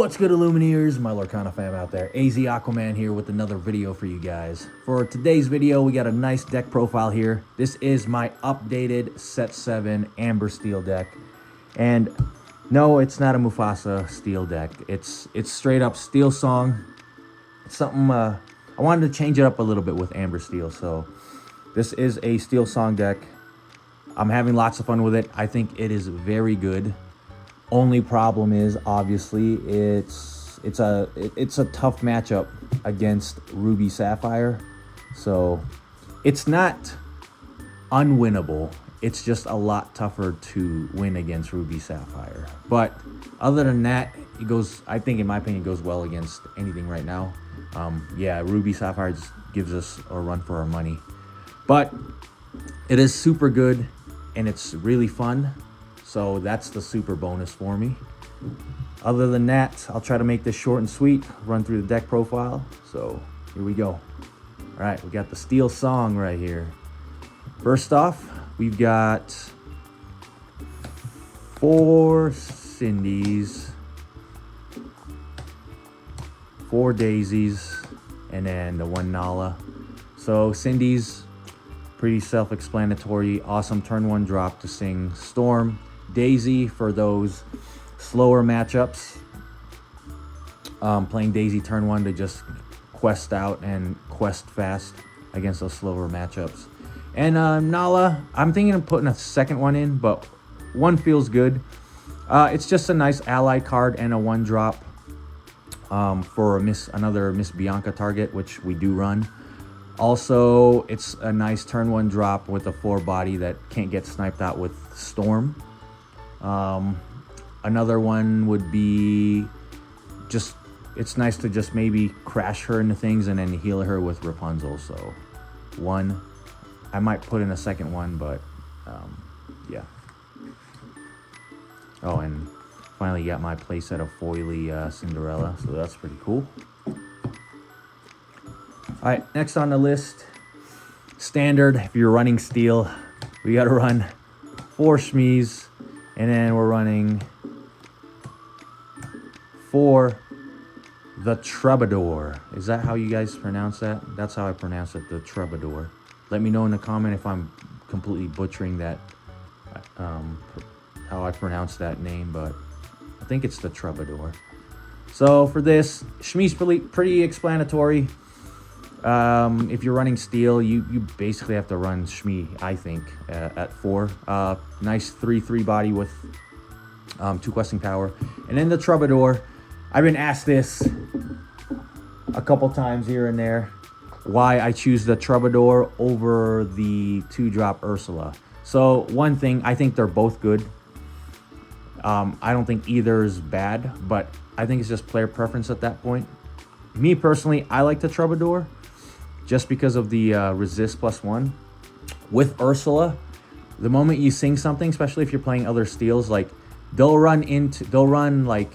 What's good, Illumineers? My Lorcana fam out there. AZ Aquaman here with another video for you guys. For today's video, we got a nice deck profile here. This is my updated Set 7 Amber Steel deck. And no, it's not a Mufasa Steel deck. It's straight up Steel Song. It's something, I wanted to change it up a little bit with Amber Steel. So this is a Steel Song deck. I'm having lots of fun with it. I think it is very good. Only problem is, obviously, it's a tough matchup against Ruby Sapphire. So it's not unwinnable. It's just a lot tougher to win against Ruby Sapphire. But other than that, it goes, I think in my opinion, it goes well against anything right now. Yeah, Ruby Sapphire just gives us a run for our money. But it is super good and it's really fun. So that's the super bonus for me. Other than that, I'll try to make this short and sweet, run through the deck profile. So here we go. All right, we got the Steel Song right here. First off, we've got 4 Cindy's, 4 Daisies, and then the 1 Nala. So Cindy's, pretty self-explanatory. Awesome turn 1 drop to sing Storm. Daisy for those slower matchups. Playing Daisy turn 1 to just quest out and quest fast against those slower matchups. And Nala, I'm thinking of putting a second one in, but one feels good. It's just a nice ally card and a 1 drop for another Miss Bianca target, which we do run. Also, it's a nice turn 1 drop with a 4 body that can't get sniped out with Storm. Another one would be just, it's nice to just maybe crash her into things and then heal her with Rapunzel. So 1, I might put in a second one, but yeah. Oh, and finally got my playset of foily Cinderella, so that's pretty cool. All right, next on the list, standard, if you're running Steel, we got to run 4 Shmees, and then we're running 4 the Troubadour. Is that how you guys pronounce that? That's how I pronounce it, the Troubadour. Let me know in the comment if I'm completely butchering that, how I pronounce that name, but I think it's the Troubadour. So for this, Shmee's pretty explanatory. If you're running Steel, you basically have to run Shmee, I think, at 4. Nice 3/3 body with 2 questing power. And then the Troubadour, I've been asked this a couple times here and there, why I choose the Troubadour over the 2-drop Ursula. So one thing, I think they're both good. I don't think either is bad, but I think it's just player preference at that point. Me personally, I like the Troubadour just because of the resist +1. With Ursula, the moment you sing something, especially if you're playing other Steels, like they'll run like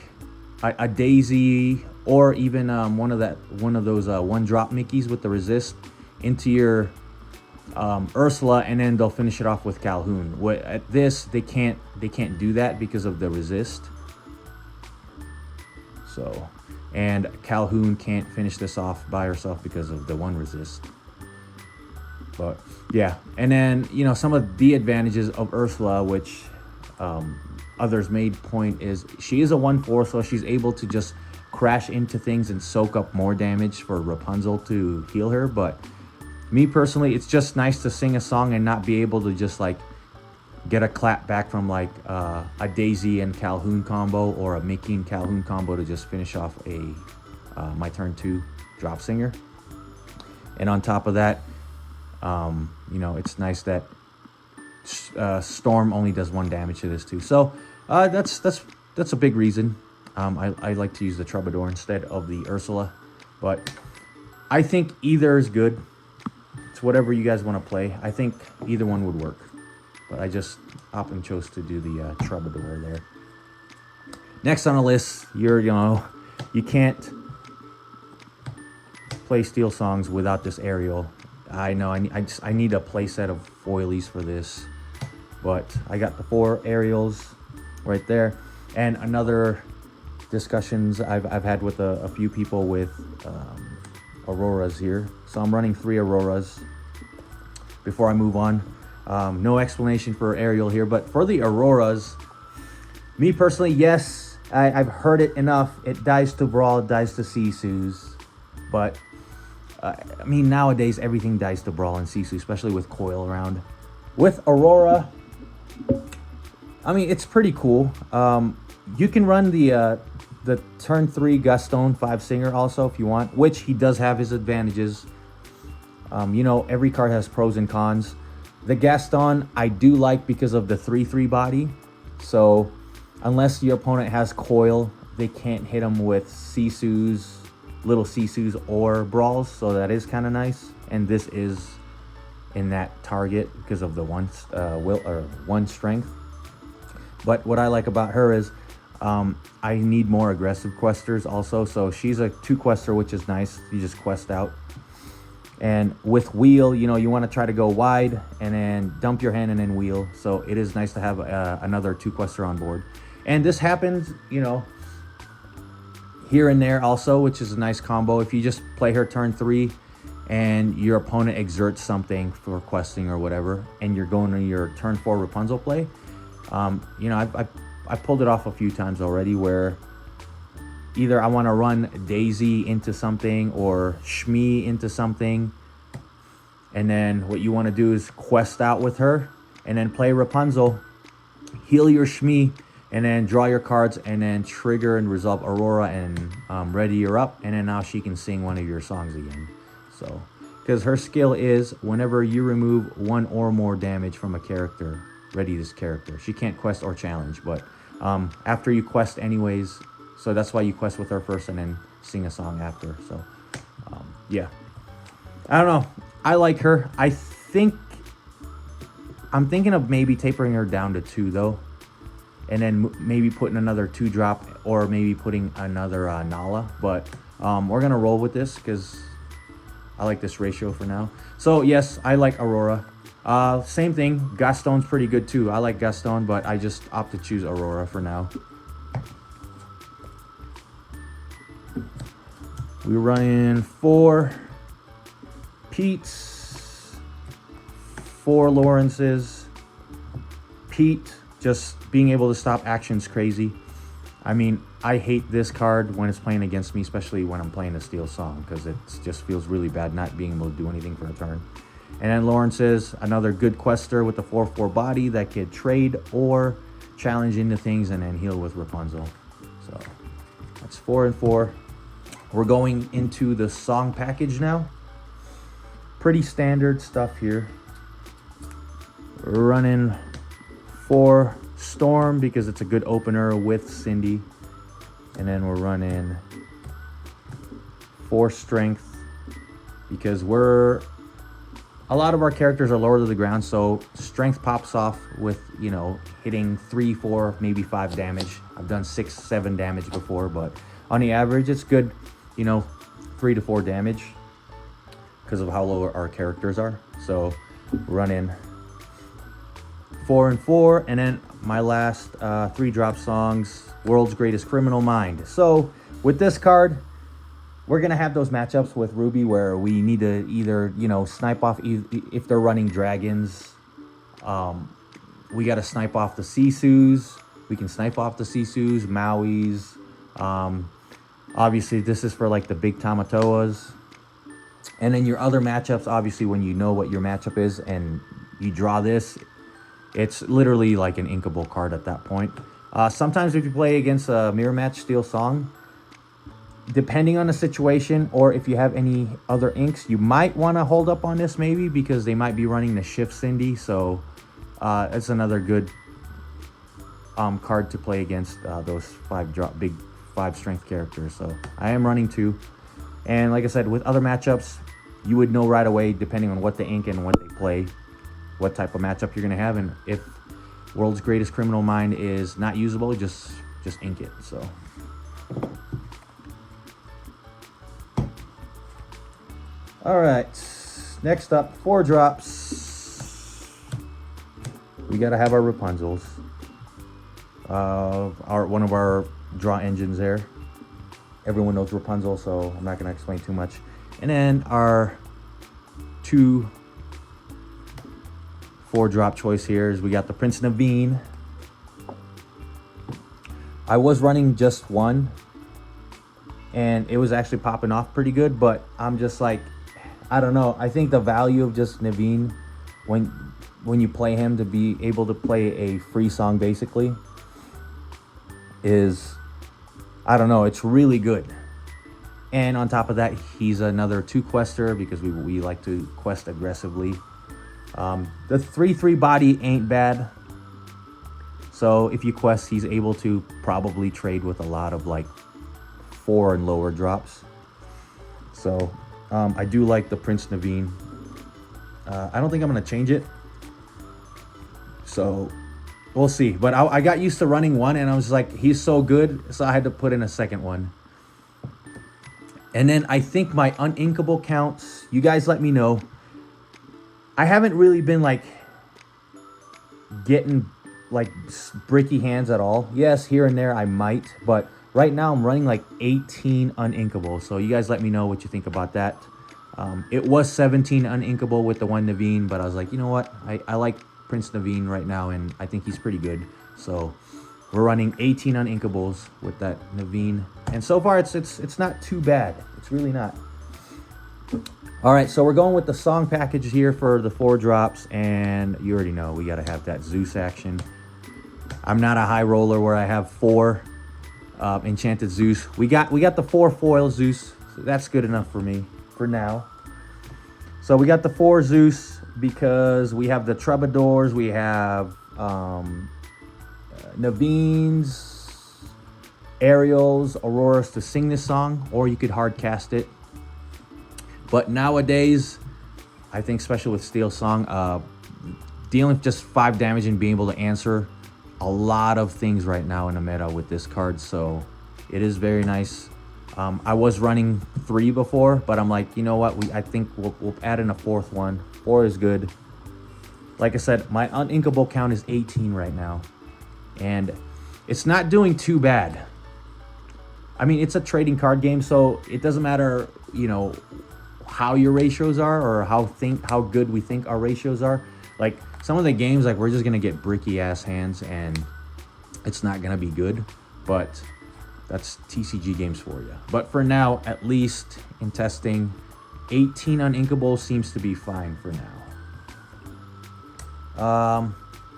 a Daisy or even one of those 1-drop Mickeys with the resist into your Ursula, and then they'll finish it off with Calhoun. At this, they can't do that because of the resist. So, and Calhoun can't finish this off by herself because of the 1 resist. But yeah, and then, you know, some of the advantages of Ursula, which others made point, is she is a 1/4, so she's able to just crash into things and soak up more damage for Rapunzel to heal her. But me personally, it's just nice to sing a song and not be able to just like get a clap back from like a Daisy and Calhoun combo or a Mickey and Calhoun combo to just finish off my turn 2 drop singer. And on top of that, you know, it's nice that Storm only does 1 damage to this too. So that's a big reason I like to use the Troubadour instead of the Ursula. But I think either is good. It's whatever you guys want to play. I think either one would work. But I just opted chose to do the Troubadour there. Next on the list, you can't play Steel Songs without this Ariel. I know I need a playset of foilies for this, but I got the 4 Ariels right there, and another discussions I've had with a few people with Auroras here. So I'm running 3 Auroras before I move on. No explanation for Ariel here, but for the Auroras, me personally, yes, I've heard it enough. It dies to Brawl, it dies to Sisu's, but I mean, nowadays everything dies to Brawl and Sisu, especially with Coil around. With Aurora, I mean, it's pretty cool. You can run the turn 3 Gaston 5 Singer also if you want, which he does have his advantages. You know, every card has pros and cons. The Gaston I do like because of the 3/3 body. So unless your opponent has Coil, they can't hit him with Sisu's, little Sisu's or Brawls. So that is kind of nice. And this is in that target because of the one strength. But what I like about her is I need more aggressive questers also. So she's a 2 quester, which is nice. You just quest out. And with wheel, you know, you want to try to go wide and then dump your hand and then wheel. So it is nice to have another 2 quester on board. And this happens, you know, here and there also, which is a nice combo. If you just play her turn 3 and your opponent exerts something for questing or whatever, and you're going to your turn 4 Rapunzel play, you know, I've pulled it off a few times already where either I want to run Daisy into something or Shmi into something, and then what you want to do is quest out with her and then play Rapunzel, heal your Shmi, and then draw your cards and then trigger and resolve Aurora and ready her up, and then now she can sing one of your songs again. So because her skill is whenever you remove 1 or more damage from a character, ready this character. She can't quest or challenge, but after you quest anyways, so that's why you quest with her first and then sing a song after. So yeah, I don't know, I like her. I'm thinking of maybe tapering her down to 2 though, and then maybe putting another 2 drop or maybe putting another Nala, but we're gonna roll with this because I like this ratio for now. So yes, I like Aurora. Same thing, Gaston's pretty good too. I like Gaston, but I just opt to choose Aurora for now. We run in 4 Pete's, 4 Lawrence's. Pete, just being able to stop action's crazy. I mean, I hate this card when it's playing against me, especially when I'm playing a Steel Song, because it just feels really bad not being able to do anything for a turn. And then Lawrence's, another good quester with the 4/4 body that could trade or challenge into things and then heal with Rapunzel. So that's 4 and 4. We're going into the song package now. Pretty standard stuff here. We're running 4 Storm because it's a good opener with Cindy. And then we're running 4 Strength because a lot of our characters are lower to the ground, so Strength pops off with, you know, hitting 3, 4, maybe 5 damage. I've done 6, 7 damage before, but on the average, it's good, you know, 3 to 4 damage because of how low our characters are. So running 4 and 4, and then my last 3 drop songs, World's Greatest Criminal Mind. So with this card, we're going to have those matchups with Ruby where we need to either, you know, snipe off, if they're running dragons, we got to snipe off the Sisu's. We can snipe off the Sisu's, Maui's. Obviously, this is for like the big Tamatoas. And then your other matchups, obviously, when you know what your matchup is and you draw this, it's literally like an inkable card at that point. Sometimes if you play against a mirror match Steel Song, depending on the situation, or if you have any other inks, you might want to hold up on this maybe because they might be running the Shift Cindy. So it's another good card to play against those big 5 strength characters. So I am running 2. And like I said, with other matchups, you would know right away, depending on what they ink and what they play, what type of matchup you're going to have. And if World's Greatest Criminal Mind is not usable, just ink it. So all right, next up, 4 drops. We got to have our Rapunzels. One of our draw engines there. Everyone knows Rapunzel, so I'm not going to explain too much. And then our 2 4-drop choice here is we got the Prince Naveen. I was running just one, and it was actually popping off pretty good, but I'm just like, I don't know. I think the value of just Naveen when you play him to be able to play a free song basically is, I don't know, it's really good. And on top of that, he's another 2 quester because we like to quest aggressively. The 3/3 body ain't bad. So if you quest, he's able to probably trade with a lot of like 4 and lower drops. So I do like the Prince Naveen. I don't think I'm going to change it. So we'll see. But I got used to running one, and I was like, he's so good. So I had to put in a second one. And then I think my uninkable counts, you guys let me know. I haven't really been like getting like bricky hands at all. Yes, here and there I might, but right now I'm running like 18 uninkable. So you guys let me know what you think about that. It was 17 uninkable with the one Naveen, but I was like, you know what? I like Prince Naveen right now, and I think he's pretty good. So we're running 18 uninkables with that Naveen, and so far it's not too bad. It's really not. All right, so we're going with the song package here for the 4 drops, and you already know we got to have that Zeus action. I'm not a high roller where I have 4 enchanted Zeus. We got the 4 foil Zeus, so that's good enough for me for now. So we got the 4 Zeus because we have the Troubadours, we have Naveen's, Ariel's, Aurora's to sing this song, or you could hard cast it. But nowadays, I think especially with Steel Song, dealing with just 5 damage and being able to answer a lot of things right now in the meta with this card, so it is very nice. I was running 3 before, but I'm like, you know what? I think we'll add in a 4th one. 4 is good. Like I said, my uninkable count is 18 right now, and it's not doing too bad. I mean, it's a trading card game, so it doesn't matter, you know, how your ratios are or how good we think our ratios are. Like some of the games, like we're just gonna get bricky ass hands and it's not gonna be good, but that's TCG games for you. But for now, at least in testing, 18 uninkable seems to be fine for now.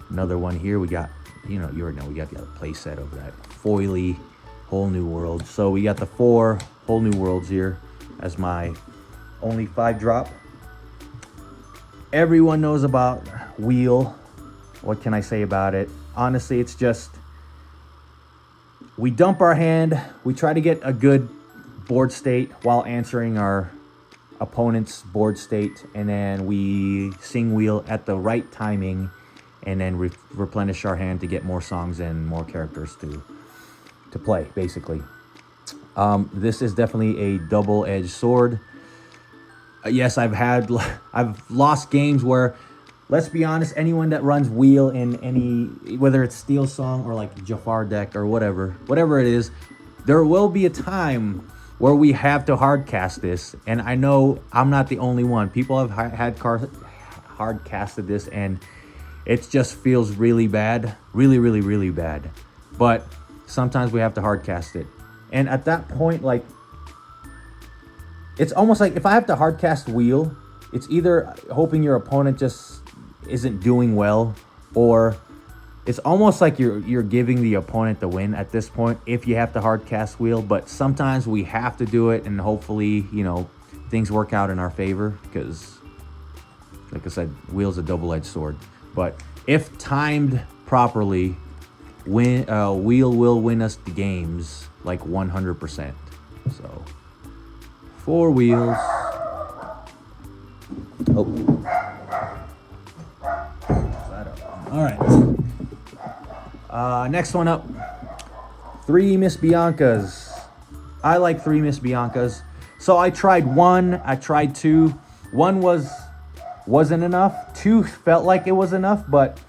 Another one here, we got, you already know, we got the other play set of that foily Whole New World. So we got the 4 Whole New Worlds here as my only 5 drop. Everyone knows about Wheel. What can I say about it? Honestly, it's just, we dump our hand, we try to get a good board state while answering our opponent's board state, and then we sing Wheel at the right timing, and then replenish our hand to get more songs and more characters to play, basically. This is definitely a double-edged sword. Yes, I've lost games where, let's be honest, anyone that runs Wheel in any, whether it's Steel Song or like Jafar deck or whatever it is, there will be a time where we have to hard cast this. And I know I'm not the only one. People have had hard casted this, and it just feels really bad. Really, really, really bad. But sometimes we have to hard cast it. And at that point, like, it's almost like if I have to hard cast Wheel, it's either hoping your opponent just isn't doing well, or it's almost like you're giving the opponent the win at this point if you have to hard cast Wheel. But sometimes we have to do it, and hopefully, you know, things work out in our favor, because like I said, Wheel's a double-edged sword. But if timed properly, Wheel will win us the games like 100%. So 4 Wheels. Oh. All right. Next one up. 3 Miss Biancas. I like 3 Miss Biancas. So I tried 1. I tried 2. 1 wasn't enough. 2 felt like it was enough, but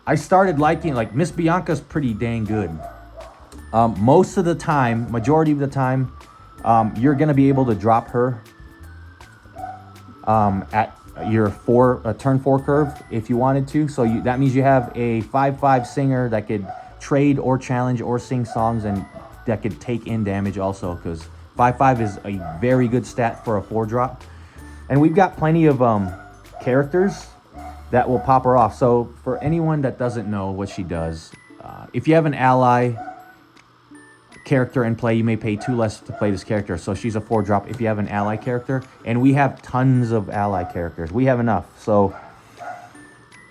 I started liking, like, Miss Bianca's pretty dang good. Most of the time, majority of the time, you're going to be able to drop her at your turn 4 curve if you wanted to. So that means you have a 5/5 singer that could trade or challenge or sing songs, and that could take in damage also, because 5/5 is a very good stat for a 4-drop. And we've got plenty of characters that will pop her off. So for anyone that doesn't know what she does, if you have an ally character in play, you may pay 2 less to play this character. So she's a 4-drop if you have an ally character, and we have tons of ally characters. We have enough. So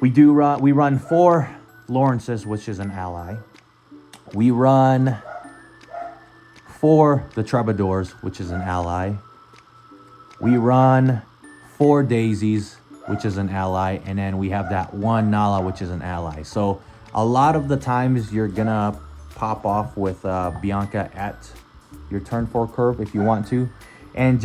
we run 4 Lawrences, which is an ally. We run 4 the Troubadours, which is an ally. We run 4 Daisies, which is an ally, and then we have that 1 Nala, which is an ally. So a lot of the times you're gonna pop off with Bianca at your turn 4 curve if you want to, and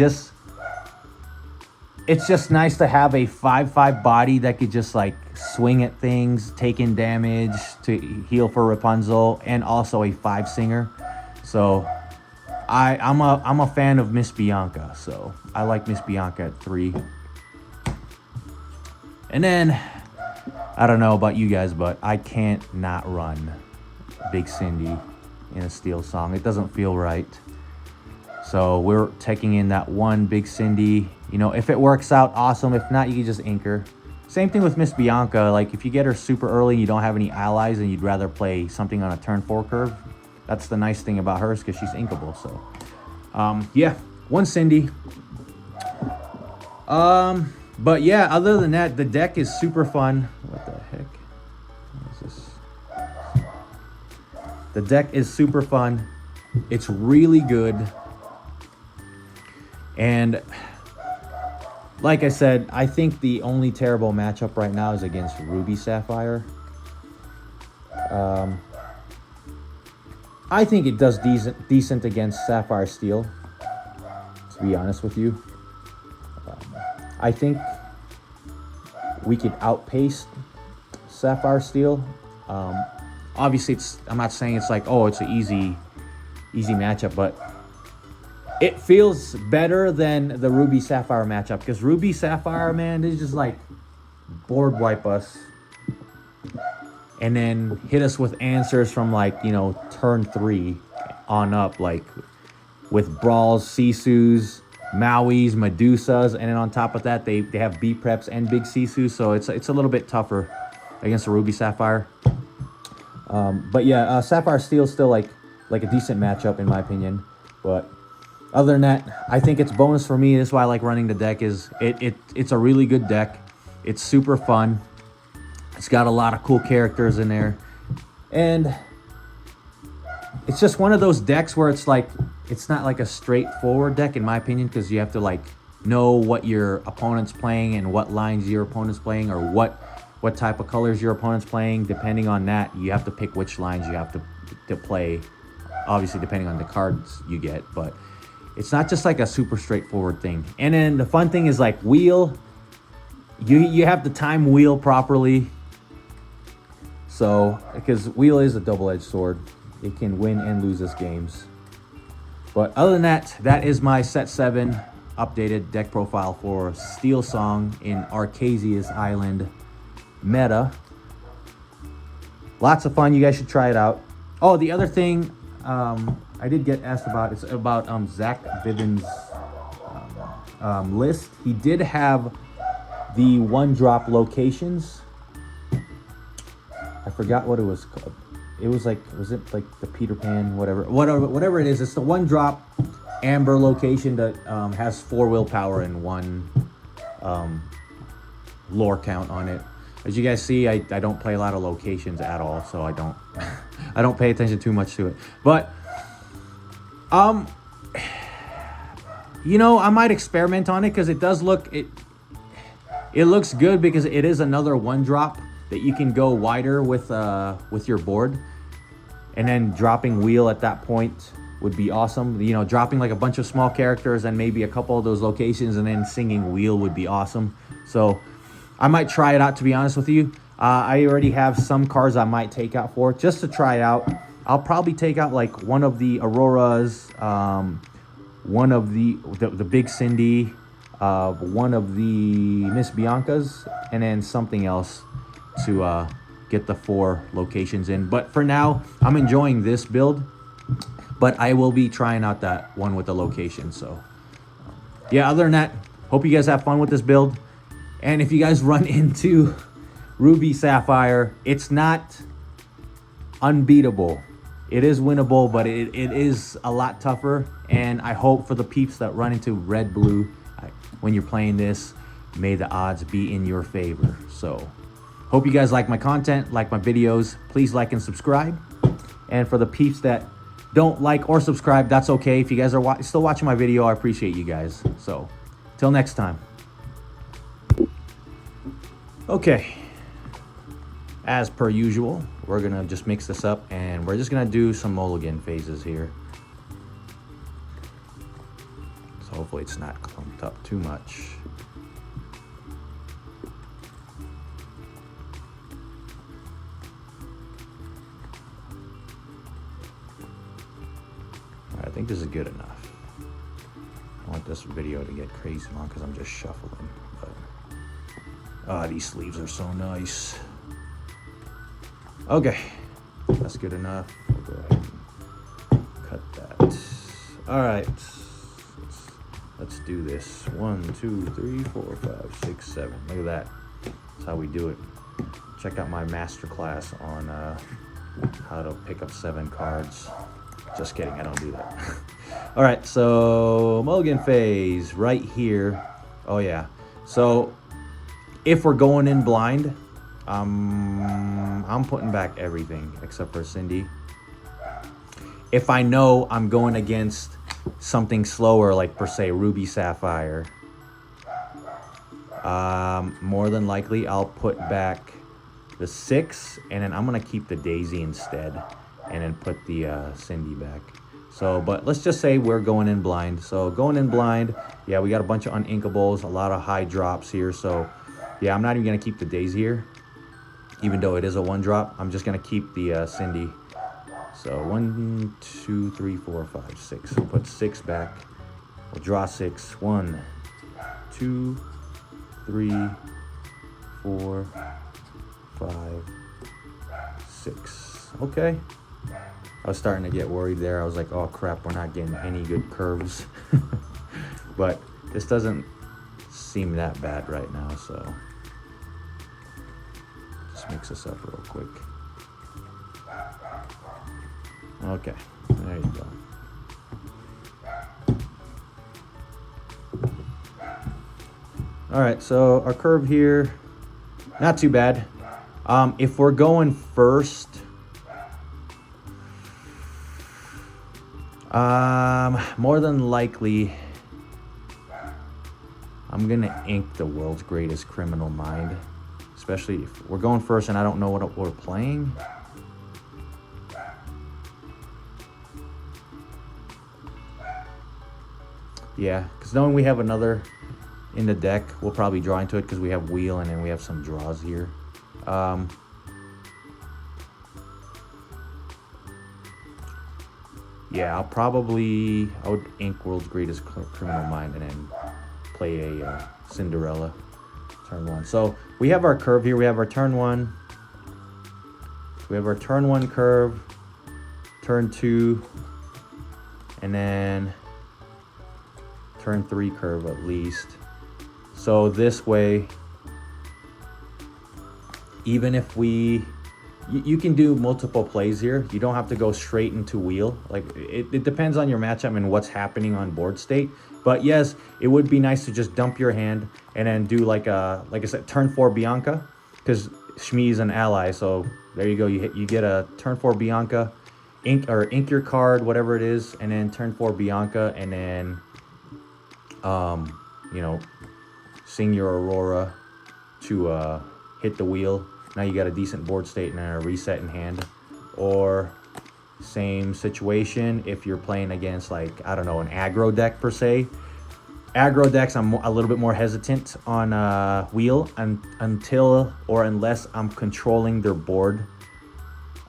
it's just nice to have a 5/5 body that could just like swing at things, take in damage to heal for Rapunzel, and also a 5 singer. So I'm a fan of Miss Bianca, so I like Miss Bianca at 3. And then I don't know about you guys, but I can't not run Big Cindy in a Steel song. It doesn't feel right. So we're taking in that 1 Big Cindy. You know, if it works out, awesome. If not, you can just ink her. Same thing with Miss Bianca. Like, if you get her super early and you don't have any allies and you'd rather play something on a turn 4 curve, that's the nice thing about hers, because she's inkable. So, yeah, 1 Cindy. But yeah, other than that, the deck is super fun. What the heck? What is this? The deck is super fun. It's really good. And like I said, I think the only terrible matchup right now is against Ruby Sapphire. I think it does decent against Sapphire Steel, to be honest with you. I think we could outpace Sapphire Steel. Obviously, I'm not saying it's like, oh, it's an easy matchup, but it feels better than the Ruby Sapphire matchup, because Ruby Sapphire, man, they just like board wipe us and then hit us with answers from like, you know, turn 3 on up, like with Brawls, Sisus, Mauis, Medusas, and then on top of that, they have B preps and big Sisus, so it's a little bit tougher against the Ruby Sapphire. But yeah, Sapphire Steel still like a decent matchup in my opinion. But other than that, I think it's bonus for me. That's why I like running the deck. It's a really good deck. It's super fun. It's got a lot of cool characters in there, and it's just one of those decks where it's like, it's not like a straightforward deck in my opinion, because you have to like know what your opponent's playing and what lines your opponent's playing, or what type of colors your opponent's playing. Depending on that, you have to pick which lines you have to play, obviously depending on the cards you get. But it's not just like a super straightforward thing. And then the fun thing is like wheel, you have to time wheel properly. So, because wheel is a double-edged sword, it can win and lose us games. But other than that, that is my set 7 updated deck profile for Steel Song in Arcasia's Island meta. Lots of fun. You guys should try it out. Oh, the other thing I did get asked about, it's about Zach Bivens' list. He did have the 1-drop locations. I forgot what it was called. It was like, was it like the Peter Pan, whatever it is. It's the 1-drop amber location that has 4 willpower and 1 lore count on it. As you guys see, I don't play a lot of locations at all, so I don't I don't pay attention too much to it. But you know, I might experiment on it, because it does look, it looks good, because it is another 1-drop that you can go wider with your board, and then dropping wheel at that point would be awesome. You know, dropping like a bunch of small characters and maybe a couple of those locations, and then singing wheel would be awesome. So I might try it out, to be honest with you. I already have some cards I might take out for it, just to try it out. I'll probably take out like one of the Auroras, one of the Big Cindy, one of the Miss Biancas, and then something else to get the 4 locations in. But for now, I'm enjoying this build, but I will be trying out that one with the location. So yeah, other than that, hope you guys have fun with this build. And if you guys run into Ruby Sapphire, it's not unbeatable. It is winnable, but it is a lot tougher. And I hope for the peeps that run into red blue when you're playing this, may the odds be in your favor. So hope you guys like my content, like my videos. Please like and subscribe. And for the peeps that don't like or subscribe, that's okay. If you guys are still watching my video, I appreciate you guys. So till next time. Okay, as per usual, we're gonna just mix this up and we're just gonna do some mulligan phases here. So hopefully it's not clumped up too much. All right, I think this is good enough. I want this video to get crazy long because I'm just shuffling. But these sleeves are so nice. Okay, that's good enough. We'll go ahead and cut that. All right, let's do this. 1, 2, 3, 4, 5, 6, 7. Look at that. That's how we do it. Check out my masterclass on how to pick up 7 cards. Just kidding, I don't do that. All right, so mulligan phase right here. Oh yeah, so if we're going in blind, I'm putting back everything except for Cindy. If I know I'm going against something slower, like per se Ruby Sapphire, more than likely I'll put back the 6, and then I'm gonna keep the Daisy instead, and then put the Cindy back. So, but let's just say we're going in blind. So going in blind, yeah, we got a bunch of uninkables, a lot of high drops here. So yeah, I'm not even gonna keep the Daisy here, even though it is a 1 drop. I'm just gonna keep the Cindy. So 1, 2, 3, 4, 5, 6. We'll put 6 back. We'll draw 6. 1, 2, 3, 4, 5, 6. Okay. I was starting to get worried there. I was like, oh crap, we're not getting any good curves. But this doesn't seem that bad right now, so just mix this up real quick. Okay, there you go. All right, so our curve here, not too bad. If we're going first, more than likely, I'm gonna ink the world's greatest criminal mind, especially if we're going first and I don't know what we're playing. Yeah, because knowing we have another in the deck, we'll probably draw into it because we have wheel and then we have some draws here. Yeah, I would ink World's Greatest Criminal Mind and then play a Cinderella turn 1. So we have our curve here. We have our turn 1. We have our turn 1 curve, turn 2, and then turn 3 curve at least. So this way, even if you can do multiple plays here. You don't have to go straight into wheel. Like it depends on your matchup and what's happening on board state. But yes, it would be nice to just dump your hand and then do like I said, turn 4 Bianca, because Shmi is an ally. So there you go. You get a turn 4 Bianca, ink your card, whatever it is, and then turn 4 Bianca, and then you know, sing your Aurora to hit the wheel. Now you got a decent board state and a reset in hand. Or same situation if you're playing against, like, I don't know, an aggro deck per se. Aggro decks, I'm a little bit more hesitant on wheel until or unless I'm controlling their board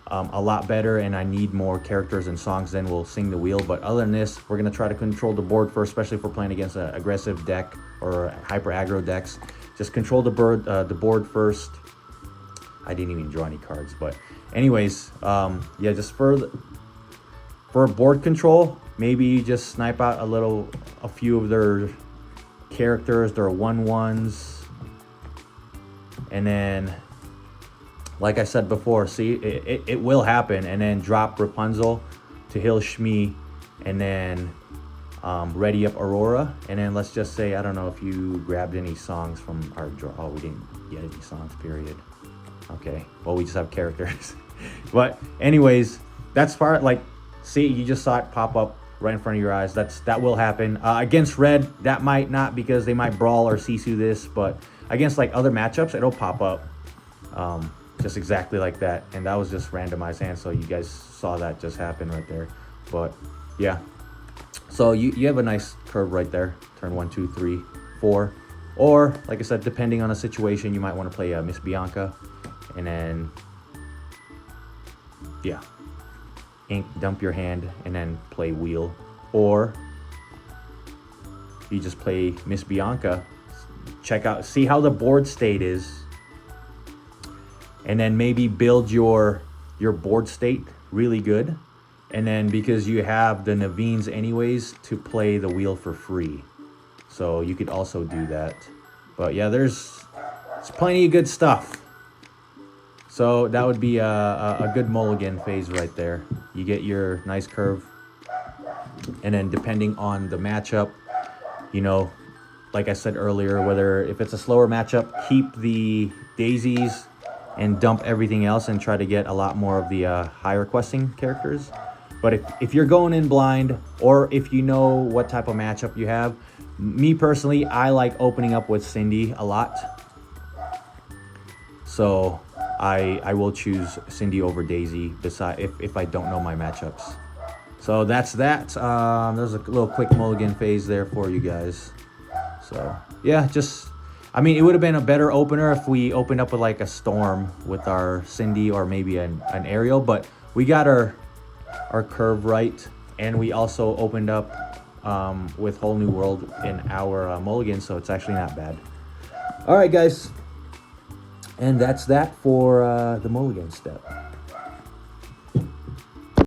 a lot better and I need more characters and songs, then we'll sing the wheel. But other than this, we're going to try to control the board first, especially if we're playing against an aggressive deck or hyper aggro decks. Just control the board first. I didn't even draw any cards, but anyways, yeah, just for board control, maybe just snipe out a few of their characters, their 1/1s, and then, like I said before, see, it will happen, and then drop Rapunzel to heal Shmi, and then ready up Aurora, and then let's just say, I don't know if you grabbed any songs from our draw. Oh, we didn't get any songs, period. Okay, well, we just have characters. But anyways, that's part, like, see, you just saw it pop up right in front of your eyes. That will happen. Against red, that might not, because they might brawl or Sisu this, but against like other matchups, it'll pop up just exactly like that. And that was just randomized hand, so you guys saw that just happen right there. But yeah, so you have a nice curve right there. Turn 1, 2, 3, 4. Or like I said, depending on the situation, you might want to play Miss Bianca, and then yeah, ink, dump your hand, and then play wheel. Or you just play Miss Bianca, check out, see how the board state is, and then maybe build your board state really good, and then because you have the Naveen's anyways, to play the wheel for free. So you could also do that. But yeah, there's plenty of good stuff. So that would be a good mulligan phase right there. You get your nice curve. And then depending on the matchup, you know, like I said earlier, whether if it's a slower matchup, keep the daisies and dump everything else and try to get a lot more of the higher questing characters. But if you're going in blind, or if you know what type of matchup you have, me personally, I like opening up with Cindy a lot. So I will choose Cindy over Daisy if I don't know my matchups. So that's that. There's a little quick mulligan phase there for you guys. So yeah, I mean, it would have been a better opener if we opened up with like a Storm with our Cindy, or maybe an Ariel, but we got our curve right, and we also opened up with Whole New World in our mulligan, so it's actually not bad. All right, guys, and that's that for the mulligan step.